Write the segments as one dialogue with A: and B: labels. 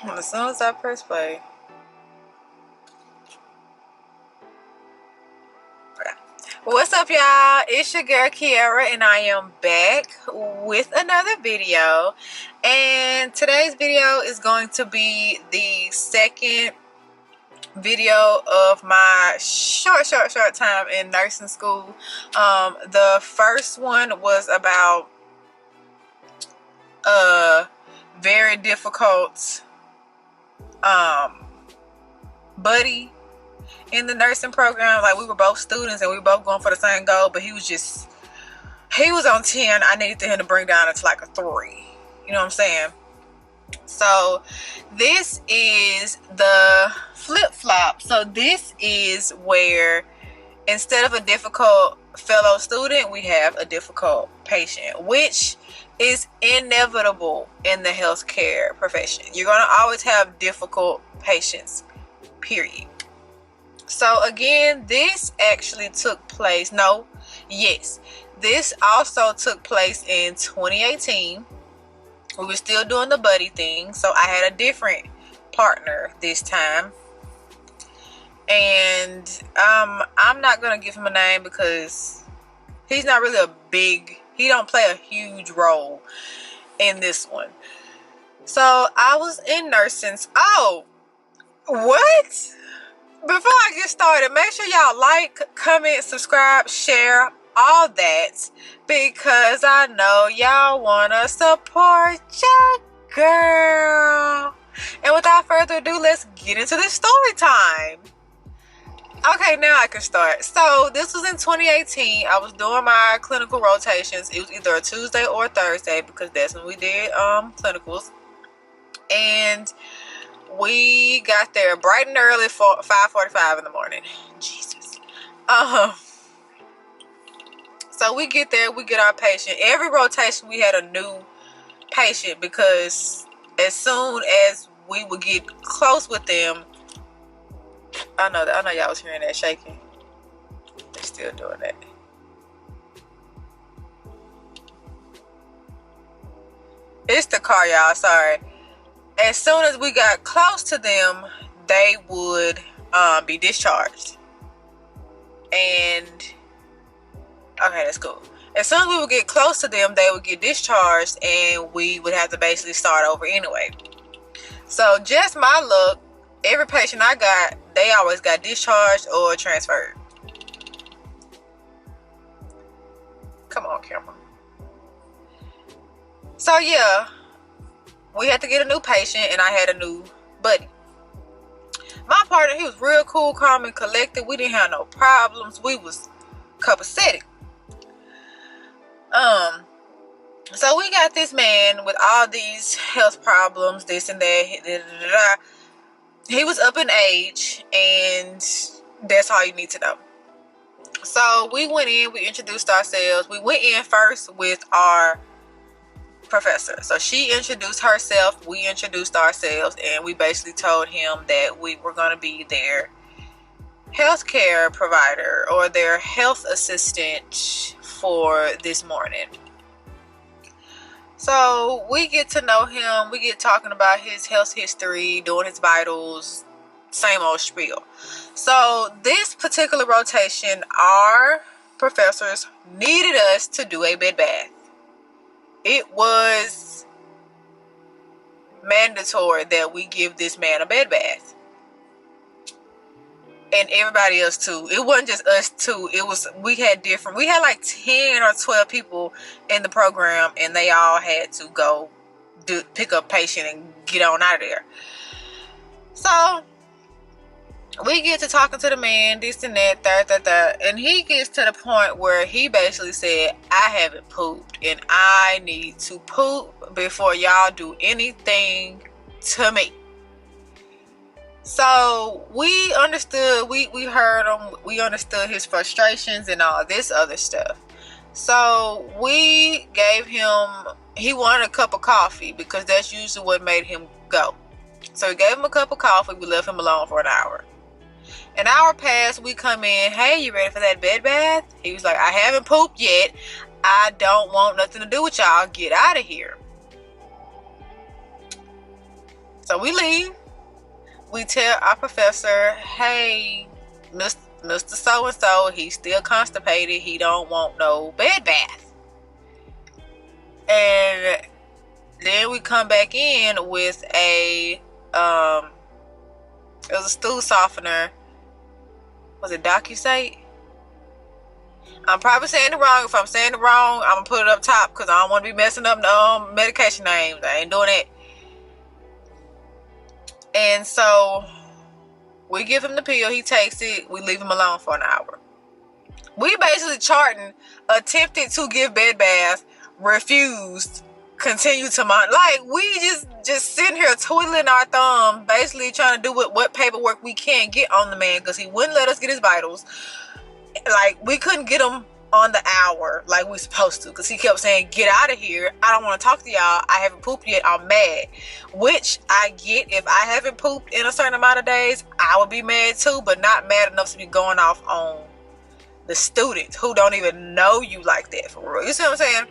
A: As soon as I press play. What's up, y'all? It's your girl Kiara, and I am back with another video. And today's video is going to be the second video of my short time in nursing school. The first one was about a very difficult buddy in the nursing program. Like, we were both students and we were both going for the same goal, but he was on 10. I needed him to bring down it to like a 3. You know what I'm saying? So this is the flip-flop. So this is where instead of a difficult fellow student, we have a difficult patient, which is inevitable in the healthcare profession. You're going to always have difficult patients, period. So again, this actually took place, this also took place in 2018. We were still doing the buddy thing, so I had a different partner this time. And I'm not gonna give him a name because he's not really he don't play a huge role in this one. So I was in nursing. Oh, what? Before I get started, make sure y'all like, comment, subscribe, share, all that, because I know y'all want to support your girl. And without further ado, let's get into the story time. Okay, now I can start. So this was in 2018. I was doing my clinical rotations. It was either a Tuesday or a Thursday because that's when we did clinicals. And we got there bright and early for 5:45 in the morning. Jesus. So we get there, we get our patient. Every rotation we had a new patient because as soon as we would get close with them, I know y'all was hearing that shaking. They're still doing that. It's the car, y'all, sorry. As soon as we got close to them, they would be discharged. And okay, that's cool. As soon as we would get close to them, they would get discharged, and we would have to basically start over anyway. So just my luck, every patient I got, they always got discharged or transferred. Come on, camera. So yeah, we had to get a new patient, and I had a new buddy. My partner, he was real cool, calm, and collected. We didn't have no problems. We was copacetic. So we got this man with all these health problems, this and that. He was up in age, and that's all you need to know. So we went in, we introduced ourselves. We went in first with our professor. So she introduced herself, we introduced ourselves, and we basically told him that we were going to be their healthcare provider or their health assistant for this morning. So we get to know him, we get talking about his health history, doing his vitals, same old spiel. So this particular rotation, our professors needed us to do a bed bath. It was mandatory that we give this man a bed bath. And everybody else too. It wasn't just us two. We had like 10 or 12 people in the program, and they all had to go pick up patient and get on out of there. So we get to talking to the man, this and that, that, and he gets to the point where he basically said, I haven't pooped, and I need to poop before y'all do anything to me. So we understood, we heard him, we understood his frustrations and all this other stuff. So we gave him, he wanted a cup of coffee because that's usually what made him go. So we gave him a cup of coffee, we left him alone for an hour. An hour passed, we come in, hey, you ready for that bed bath? He was like, I haven't pooped yet. I don't want nothing to do with y'all. Get out of here. So we leave. We tell our professor, hey, Mr. So-and-so, he's still constipated. He don't want no bed bath. And then we come back in with it was a stool softener. Was it DocuSite? I'm probably saying it wrong. If I'm saying it wrong, I'm gonna put it up top because I don't want to be messing up the medication names. I ain't doing it. And so we give him the pill. He takes it. We leave him alone for an hour. We basically charting, attempted to give bed bath, refused, continue to monitor. Like, we just sitting here twiddling our thumb, basically trying to do what paperwork we can get on the man because he wouldn't let us get his vitals. Like, we couldn't get him on the hour like we supposed to because he kept saying, get out of here. I don't want to talk to y'all. I haven't pooped yet. I'm mad. Which I get. If I haven't pooped in a certain amount of days, I would be mad too, but not mad enough to be going off on the students who don't even know you like that for real. You see what I'm saying?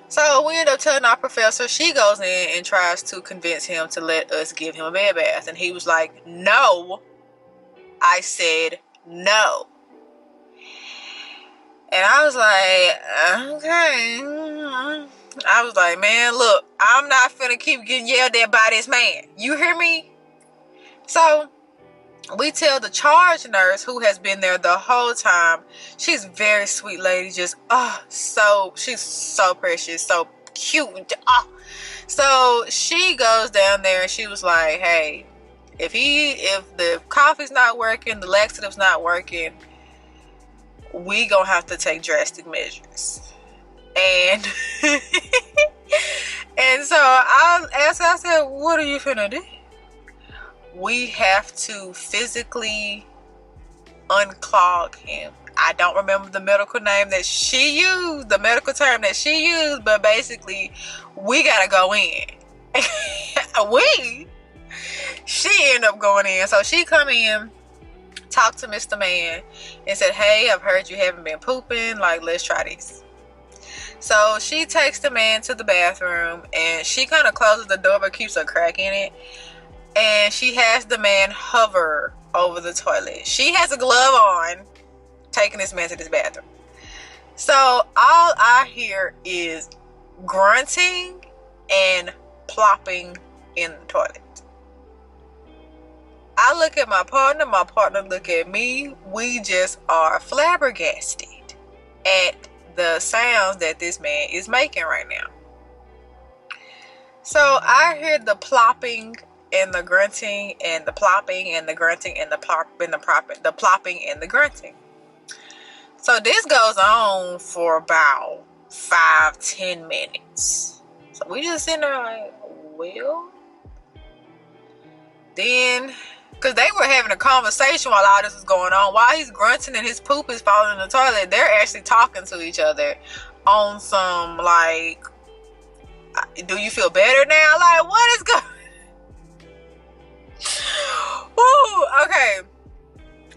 A: So we end up telling our professor. She goes in and tries to convince him to let us give him a bed bath. And he was like, no. I said no. And I was like, okay. I was like, man, look, I'm not finna keep getting yelled at by this man. You hear me? So we tell the charge nurse, who has been there the whole time. She's a very sweet lady. Just, she's so precious, so cute. So she goes down there and she was like, hey, if the coffee's not working, the laxative's not working, we gonna have to take drastic measures. And and so I said, what are you finna do? We have to physically unclog him. I don't remember the medical name that she used, the medical term that she used, but basically we gotta go in. She ended up going in. So she come in, talked to Mr. Man and said, hey, I've heard you haven't been pooping. Like, let's try this. So she takes the man to the bathroom and she kind of closes the door but keeps a crack in it. And she has the man hover over the toilet. She has a glove on, taking this man to this bathroom. So all I hear is grunting and plopping in the toilet. I look at my partner look at me. We just are flabbergasted at the sounds that this man is making right now. So I hear the plopping and the grunting and the plopping and the grunting and the plopping and the grunting. So this goes on for about 5-10 minutes. So we just sitting there like, well, then, because they were having a conversation while all this was going on. While he's grunting and his poop is falling in the toilet, they're actually talking to each other on some, like, do you feel better now? Like, what is going Woo, okay.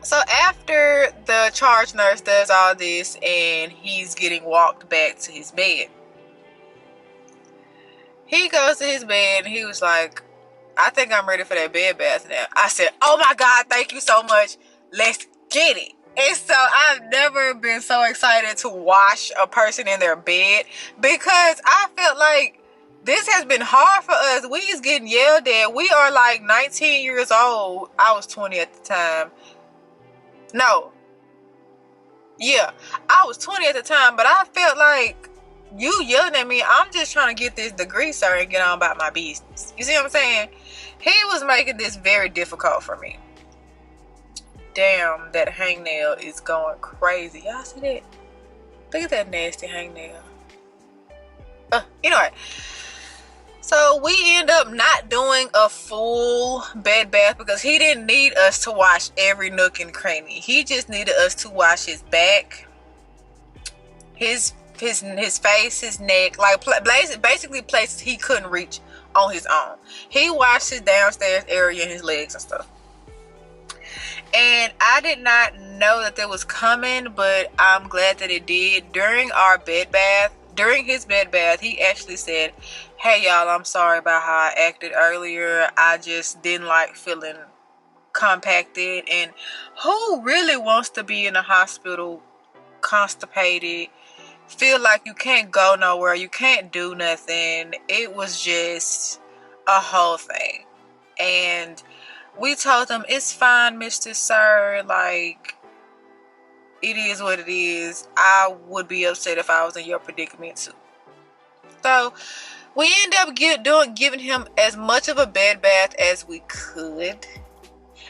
A: So after the charge nurse does all this and he's getting walked back to his bed, he goes to his bed and he was like, I think I'm ready for that bed bath now. I said, oh my God, thank you so much. Let's get it. And so I've never been so excited to wash a person in their bed because I felt like this has been hard for us. We is getting yelled at. We are like 19 years old. I was 20 at the time. No. Yeah, I was 20 at the time, but I felt like you yelling at me. I'm just trying to get this degree, sir, and get on about my business. You see what I'm saying? He was making this very difficult for me. Damn, that hangnail is going crazy. Y'all see that? Look at that nasty hangnail. Anyway. So we end up not doing a full bed bath because he didn't need us to wash every nook and cranny. He just needed us to wash his back, his face, his neck, like basically places he couldn't reach on his own. He washed his downstairs area and his legs and stuff. And I did not know that was coming, but I'm glad that it did. During our bed bath, during his bed bath, he actually said, "Hey y'all, I'm sorry about how I acted earlier. I just didn't like feeling compacted." And who really wants to be in a hospital constipated, feel like you can't go nowhere, you can't do nothing? It was just a whole thing. And we told him, "It's fine, Mr. Sir, like, it is what it is. I would be upset if I was in your predicament too." So we ended up giving him as much of a bed bath as we could.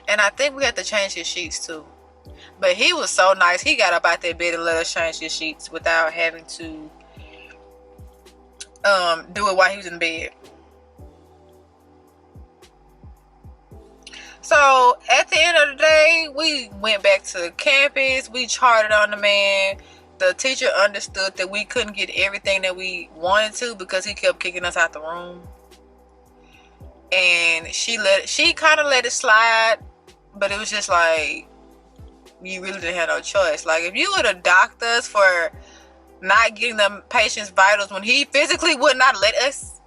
A: And I think we had to change his sheets too. But he was so nice. He got up out that bed and let us change his sheets without having to do it while he was in bed. So at the end of the day, we went back to campus. We charted on the man. The teacher understood that we couldn't get everything that we wanted to because he kept kicking us out the room. And she kind of let it slide, but it was just like, you really didn't have no choice. Like, if you would have docked us for not getting the patient's vitals when he physically would not let us,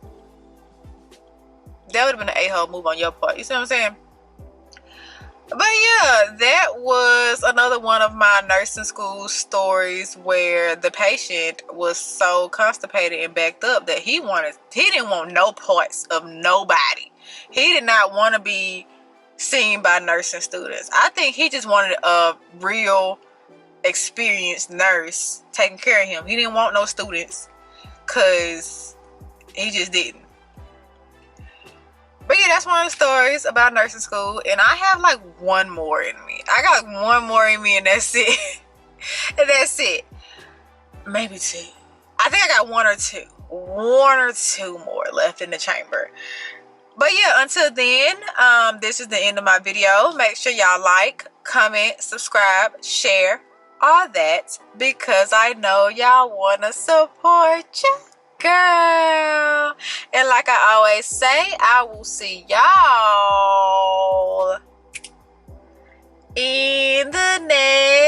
A: that would have been an a-hole move on your part. You see what I'm saying? But yeah, that was another one of my nursing school stories where the patient was so constipated and backed up that he didn't want no parts of nobody. He did not want to be seen by nursing students. I think he just wanted a real experienced nurse taking care of him. He didn't want no students because he just didn't. But yeah, that's one of the stories about nursing school. And I have like one more in me. I got one more in me and that's it. And that's it. Maybe two. I think I got one or two more left in the chamber. But yeah, until then, this is the end of my video. Make sure y'all like, comment, subscribe, share, all that, because I know y'all want to support you, girl. And like I always say, I will see y'all in the next